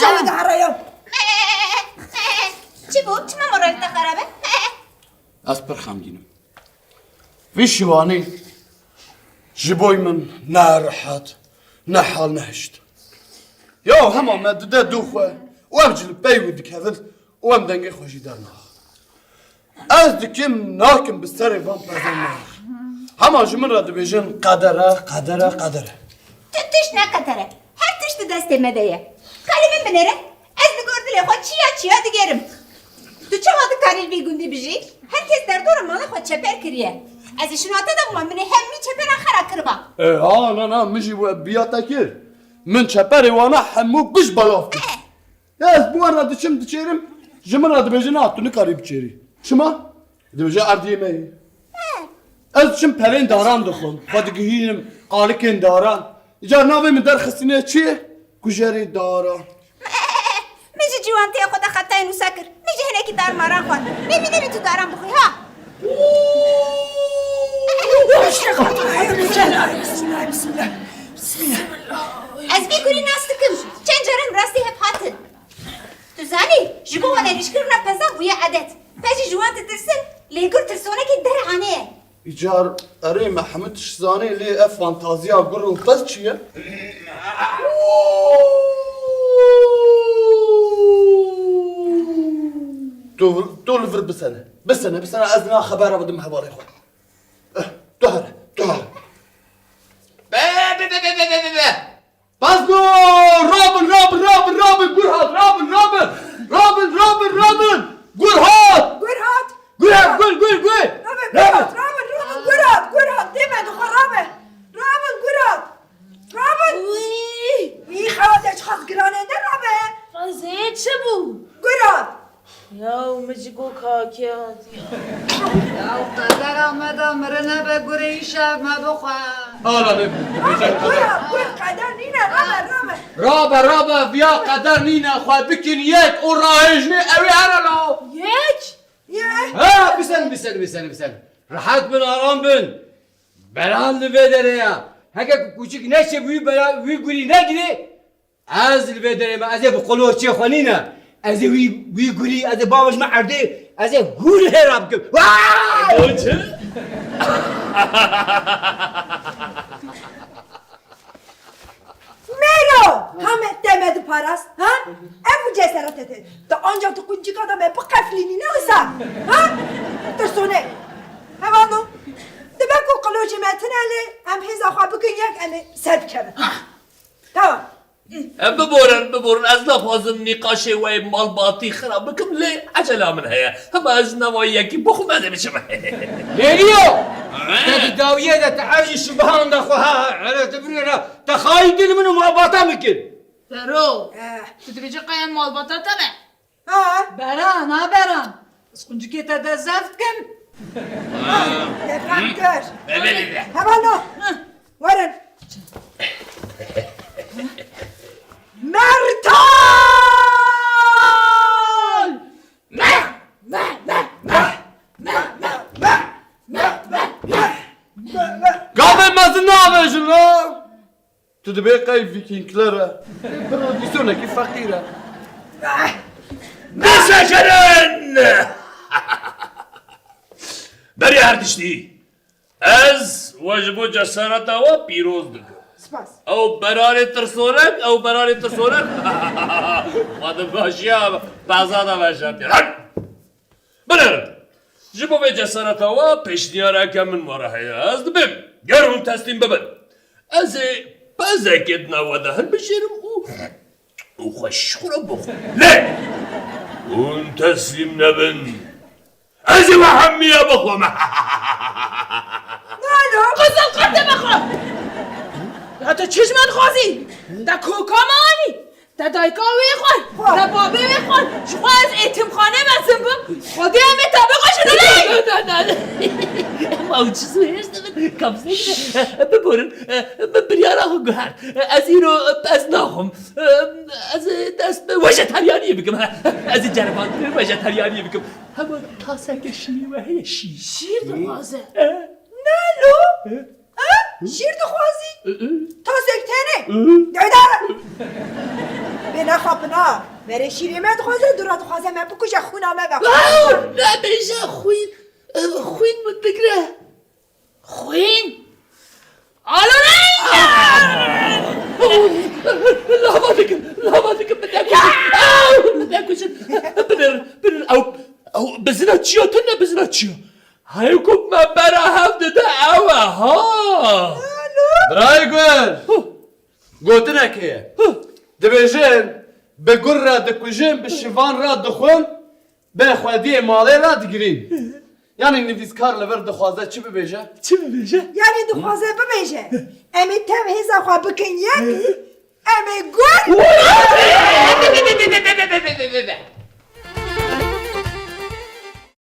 جاوید هرایم چی بود؟ چه مورد خرابه؟ از پر خمگینم ویشوانی جبوی من نه راحت نه حال نهشت یا همه مدده دوخه و ام جلب بیودی کذل و ام دنگی خوشی در ناخ از دکیم ناکم بستر وان پزن ناخ همه جمن را دبیجن قدره تش نقدره هر تش دست مدیه کلمه بنره از بگردله خود چیا دیگرم تو چه وقت کاریل بیگوندی بجی هر کس در دور مالا خود چپر کریه از شناته دا من همی چپر آخر کربا نه مجی بیا تکیر من چپر وانا همو بش بلاف از بوان را دچم دچیرم جمن را دبیجن آتونی کاری بچیری شما دبیجن اردیه می از چم پرین داران دخون خودگیهیم قالکین داران اجار ناوی من در خستینه چیه؟ کجری داران میشه جوانتی خود خطای نو سکر میشه هنه کی دار ماران خود نمی تو داران بخوی ها از بیگوری ناستکم چند جرم راستی هب هاتن تو زانی جبو وانا ریشکر نپزا بویا عدد فاجی جوانت ترسن لیگر ترسونه که در عانه ایجار اره محمد شزانه لی اف فانتازیا گرو پس چیه؟ دول فر بسنه از نا خبره بدم حوالي خود دهره بس نو رابن گرهات رابن گرهات گرهات دیمه دو خرابه رابن گرهات ای خواهدش خواست گرانه ده رابه قضیه چه بود؟ گرهات یا مجگو کاکیات یا قدر آمده مرنه به گره شب ما بخواه گرهات قدر نینه رابه ویا قدر نینه خواه بکن یک او راهجنه اوی هرالو ها بسن راحت بن آرام بن بران لبه داره یا هکه کوچک نشه وی گوری نگیره از لبه داره ما از بقلوه چه خوانینه از وی گوری از بابش ما عرده از گول هراب کم وااااو چه؟ میرو همه دمد پاراست ها ابو جسارته تا آنجا تو کنچی کادم بقفلینی نوسا ها ترسونه همانو دبکو قلوجی متناله هم هزا خواه بکن یک امه سرب کرد تمام ببورن از لفظم نقاشه و مال باطی خراب بکم لی عجله من هیا هم از نوایی یکی بخومده بشم لیلیو تداویه ده تعرجي شبهان ده خوها على تبريرها تخايل دل منو ما باطا ممكن درو تدبیجه قیم مال باتا تبه ها بران از کنجی که تا دزفت کم دفعه کر همانو ورن مرتال قابل مزنابه جلو تو دبی قای ویکینگلره پرودیسیونه کی فقیره نسجرن بری هردشتی از واجبو جسارتا و پیروز دکم سپاس او برای ترسونک خواهد باشیا بازادا باشد بلر جبو به جسارتا و پیشنیاره که من مراحیه از دبیم گرون تسلیم ببن از بازاکت نواده هر بشیرم او خوش خورا بخور نه اون تسلیم نبن از و همیه بخورم قزل قده بخور تا چشمت خوازی دا کوکا مانی دا دایکا ویخور دا بابی ویخور شخوا از ایتیم خانه بسن بم خودی همه طبقه شده نه ما او چیزو هشتم کمسه ببورن بریارا خو گوهر از اینو از ناخم از دست به وژتریانی بکم از جربان وژتریانی بکم همون تاسک شیر و هی شیر شیر دو بازه نالو شیر دخوازی تا سکتنه دایدار به نخواپنا بره شیری من دخوازه دورا دخوازه من بکشه خونامه و نه بیجا خوین بود بگره خوین آلو لحظه که بنر او بزنا چیا تو نه بزنا چیا هاي كوب ما برا هفته ده ها برای گل گوتنه که دبیجن به گر را دکوژن به شیوان را دخون به خودی ماله را دگرین یعنی نویسکار لور دخوازه چی ببیجه؟ چی ببیجه؟ یعنی دخوازه ببیجه امی تمهیزه خواه بکن یک امی گل